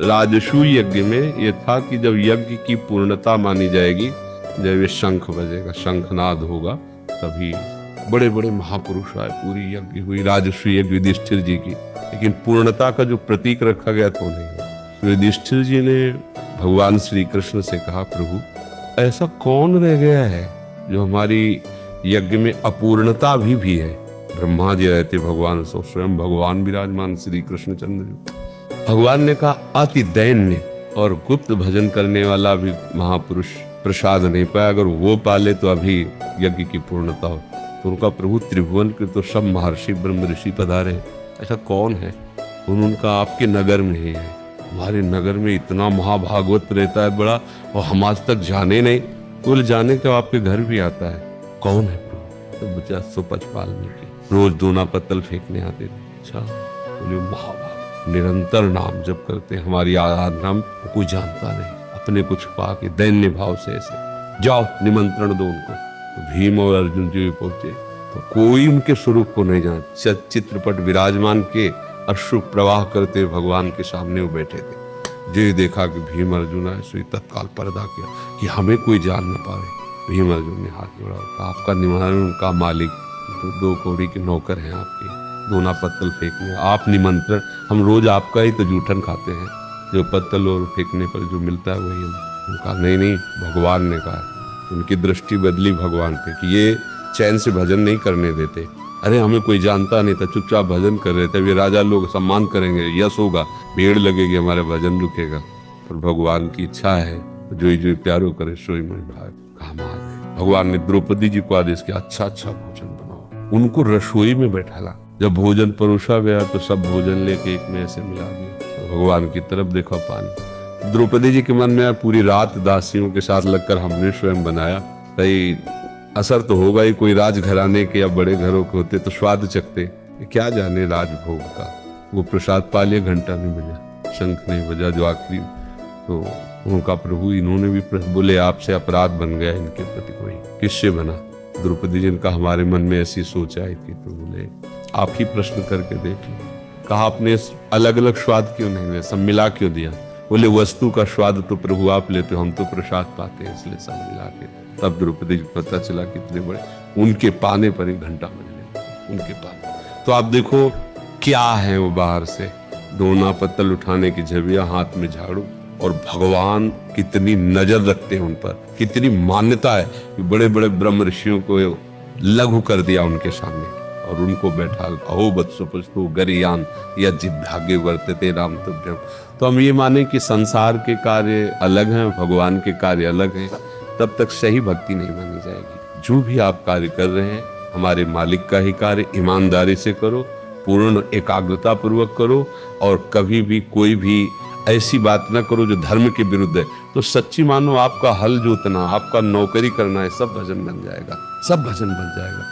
राजसूय यज्ञ में ये था कि जब यज्ञ की पूर्णता मानी जाएगी, जब ये शंख बजेगा, शंखनाद होगा, तभी बड़े बड़े महापुरुष आए, पूरी यज्ञ हुई राजसूय यज्ञ युधिष्ठिर जी की। लेकिन पूर्णता का जो प्रतीक रखा गया तो नहीं। युधिष्ठिर जी ने भगवान श्री कृष्ण से कहा, प्रभु ऐसा कौन रह गया है जो हमारी यज्ञ में अपूर्णता भी है। ब्रह्मा जी रहते भगवान सो, स्वयं भगवान विराजमान श्री कृष्ण चंद्र जी। भगवान ने कहा, अति दैन्य और गुप्त भजन करने वाला भी महापुरुष प्रसाद नहीं पाया, अगर वो पाले तो अभी यज्ञ की पूर्णता हो। तो उनका प्रभु त्रिभुवन के तो सब महर्षि ब्रह्म ऋषि पधारे हैं, ऐसा कौन है। उनका आपके नगर में ही है। हमारे नगर में इतना महाभागवत रहता है बड़ा, और हम आज तक जाने नहीं, कुल जाने के आपके घर भी आता है। कौन है प्रभु। तो बचा सुपच पालने की, रोज दोना पत्तल फेंकने आते थे। अच्छा, बोले महाभाग निरंतर नाम जप करते, हमारी आराधना कोई जानता नहीं, अपने को छुपा के दैन्य भाव से ऐसे जाओ निमंत्रण दो उनको। तो भीम और अर्जुन जी भी पहुंचे, तो कोई उनके स्वरूप को नहीं जान। चित्रपट विराजमान के अश्रु प्रवाह करते भगवान के सामने वो बैठे थे। जो देखा कि भीम अर्जुन आए, सो तत्काल पर्दा किया कि हमें कोई जान न पावे। भीम अर्जुन ने हाथ जोड़ा, आपका निमंत्रण का मालिक तो 2 कौड़ी के नौकर हैं आपके, दोना पत्तल फेंकने, आप निमंत्रण, हम रोज आपका ही तो जूठन खाते हैं, जो पत्तल और फेंकने पर जो मिलता है वही हम। उनका नहीं, भगवान ने कहा। उनकी दृष्टि बदली भगवान पे कि ये चैन से भजन नहीं करने देते। अरे हमें कोई जानता नहीं था, चुपचाप भजन कर रहे थे। वे राजा लोग सम्मान करेंगे, यश होगा, भीड़ लगेगी, हमारा भजन रुकेगा। पर भगवान की इच्छा है, जो प्यारो करे सोई मन भाग। काम आ गए। भगवान ने द्रौपदी जी को आदेश किया, अच्छा भोजन बनाओ। उनको रसोई में बैठाला। जब भोजन परोसा गया तो सब भोजन लेके एक में ऐसे मिला दिया। भगवान की तरफ देखा पानी। द्रौपदी जी के मन में पूरी रात दासियों के साथ लगकर हमने स्वयं बनाया, कई असर तो होगा ही। कोई राजघराने के या बड़े घरों के होते तो स्वाद चखते, क्या जाने राजभोग का। वो प्रसाद पा लिया, घंटा नहीं बजा, शंख नहीं बजा, जो आखिरी। तो उनका प्रभु इन्होंने भी बोले, आपसे अपराध बन गया इनके प्रति। कोई किससे बना। द्रौपदी जी का हमारे मन में ऐसी सोच आई थी, तो बोले आप ही प्रश्न करके देख लो। कहा आपने अलग अलग स्वाद क्यों नहीं लिया, सब मिला क्यों दिया। बोले वस्तु का स्वाद तो प्रभु आप लेते हो, हम तो प्रसाद पाते हैं, इसलिए सब मिला के। तब द्रौपदी जी को पता चला कितने बड़े, उनके पाने पर 1 घंटा बजने, उनके पाने। तो आप देखो क्या है वो, बाहर से दोना पत्तल उठाने की झबिया, हाथ में झाड़ू, और भगवान कितनी नजर रखते हैं उन पर, कितनी मान्यता है कि बड़े बड़े ब्रह्म ऋषियों को लघु कर दिया उनके सामने, और उनको बैठा, अहो वत्सो पुष्पो गरियान यज्जिद्भाग्ये वर्तते राम तुभ्यम। तो हम ये माने कि संसार के कार्य अलग हैं, भगवान के कार्य अलग हैं, तब तक सही भक्ति नहीं मानी जाएगी। जो भी आप कार्य कर रहे हैं, हमारे मालिक का ही कार्य ईमानदारी से करो, पूर्ण एकाग्रता पूर्वक करो, और कभी भी कोई भी ऐसी बात ना करो जो धर्म के विरुद्ध है। तो सच्ची मानो आपका हल जोतना, आपका नौकरी करना है, सब भजन बन जाएगा, सब भजन बन जाएगा।